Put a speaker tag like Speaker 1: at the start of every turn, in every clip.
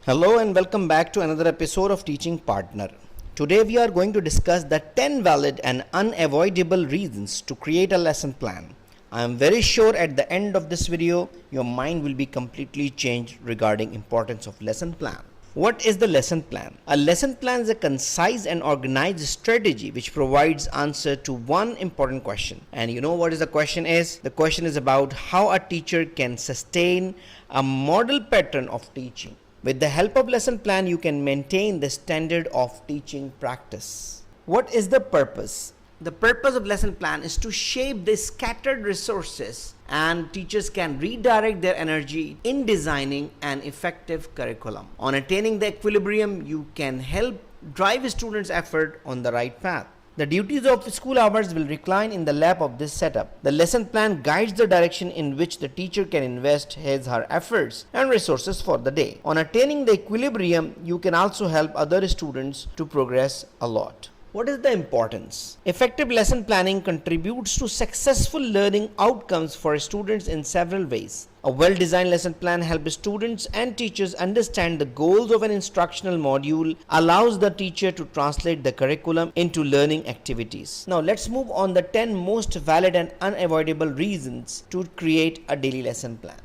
Speaker 1: Hello and welcome back to another episode of Teaching Partner. Today we are going to discuss the 10 valid and unavoidable reasons to create a lesson plan. I am very sure at the end of this video your mind will be completely changed regarding importance of lesson plan. What is the lesson plan? A lesson plan is a concise and organized strategy which provides answer to one important question. And you know what is the question is? The question is about how a teacher can sustain a model pattern of teaching. With the help of lesson plan, you can maintain the standard of teaching practice. What is the purpose? The purpose of lesson plan is to shape the scattered resources, and teachers can redirect their energy in designing an effective curriculum. On attaining the equilibrium, you can help drive students' effort on the right path. The duties of school hours will recline in the lap of this setup. The lesson plan guides the direction in which the teacher can invest his/her efforts and resources for the day. On attaining the equilibrium, you can also help other students to progress a lot. What is the importance? Effective lesson planning contributes to successful learning outcomes for students in several ways. A well-designed lesson plan helps students and teachers understand the goals of an instructional module, allows the teacher to translate the curriculum into learning activities. Now let's move on the 10 most valid and unavoidable reasons to create a daily lesson plan.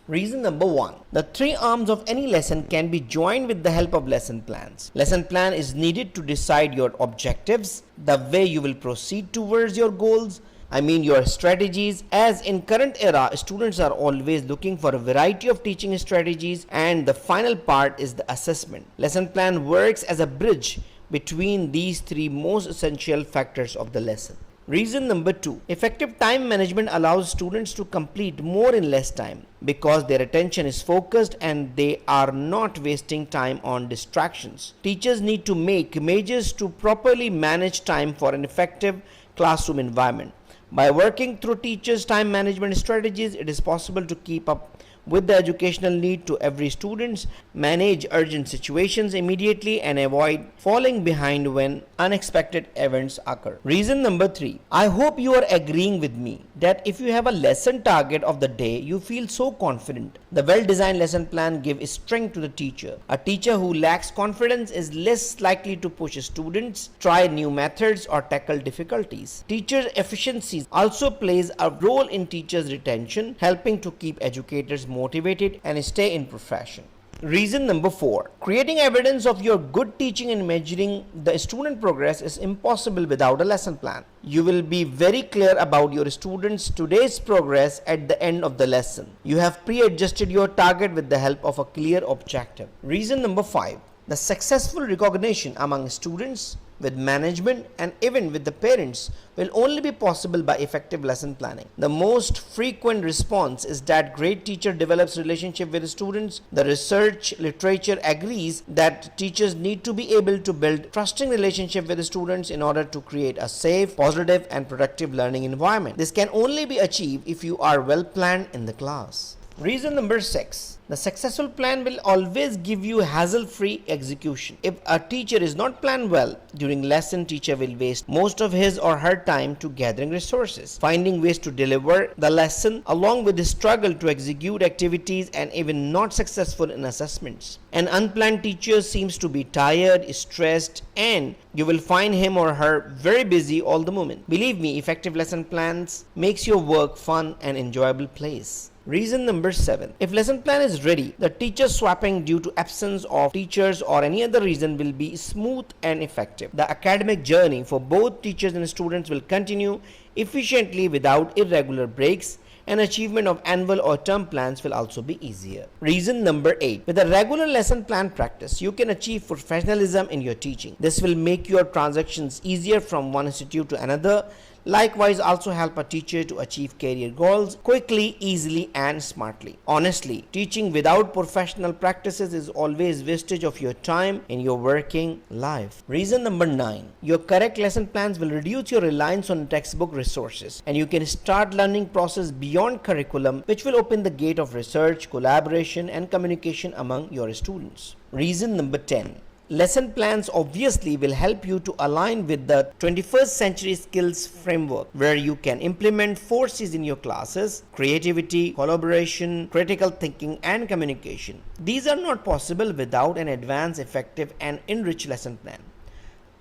Speaker 1: Reason number 1. The 3 arms of any lesson can be joined with the help of lesson plans. Lesson plan is needed to decide your objectives, the way you will proceed towards your goals, your strategies. As in current era, students are always looking for a variety of teaching strategies, and the final part is the assessment. Lesson plan works as a bridge between these 3 most essential factors of the lesson. Reason number 2. Effective time management allows students to complete more in less time because their attention is focused and they are not wasting time on distractions. Teachers need to make measures to properly manage time for an effective classroom environment. By working through teachers' time management strategies, it is possible to keep up with the educational need to every student, manage urgent situations immediately, and avoid falling behind when unexpected events occur. Reason number 3. I hope you are agreeing with me that if you have a lesson target of the day, you feel so confident. The well-designed lesson plan gives strength to the teacher. A teacher who lacks confidence is less likely to push students, try new methods, or tackle difficulties. Teacher efficiency also plays a role in teachers' retention, helping to keep educators motivated and stay in profession. Reason number 4. Creating evidence of your good teaching and measuring the student progress is impossible without a lesson plan. You will be very clear about your students' today's progress at the end of the lesson. You have pre-adjusted your target with the help of a clear objective. Reason number 5. The successful recognition among students, with management, and even with the parents will only be possible by effective lesson planning. The most frequent response is that great teacher develops relationship with students. The research literature agrees that teachers need to be able to build trusting relationship with students in order to create a safe, positive, and productive learning environment. This can only be achieved if you are well planned in the class. Reason number 6. The successful plan will always give you hassle-free execution. If a teacher is not planned well, during lesson teacher will waste most of his or her time to gathering resources, finding ways to deliver the lesson, along with the struggle to execute activities and even not successful in assessments. An unplanned teacher seems to be tired, stressed, and you will find him or her very busy all the moment. Believe me, effective lesson plans makes your work fun and enjoyable place. Reason number 7. If lesson plan is ready, the teacher swapping due to absence of teachers or any other reason will be smooth and effective. The academic journey for both teachers and students will continue efficiently without irregular breaks, and achievement of annual or term plans will also be easier. Reason number 8. With a regular lesson plan practice, you can achieve professionalism in your teaching. This will make your transactions easier from one institute to another. Likewise, also help a teacher to achieve career goals quickly, easily, and smartly. Honestly, teaching without professional practices is always wastage of your time in your working life. Reason number 9. Your correct lesson plans will reduce your reliance on textbook resources, and you can start learning process beyond curriculum, which will open the gate of research, collaboration, and communication among your students. Reason number 10. Lesson plans obviously will help you to align with the 21st century skills framework, where you can implement 4 C's in your classes: creativity, collaboration, critical thinking, and communication. These are not possible without an advanced, effective, and enriched lesson plan.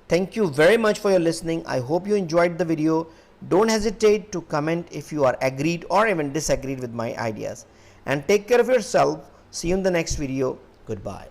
Speaker 1: Thank you very much for your listening. I hope you enjoyed the video. Don't hesitate to comment if you are agreed or even disagreed with my ideas. And take care of yourself. See you in the next video. Goodbye.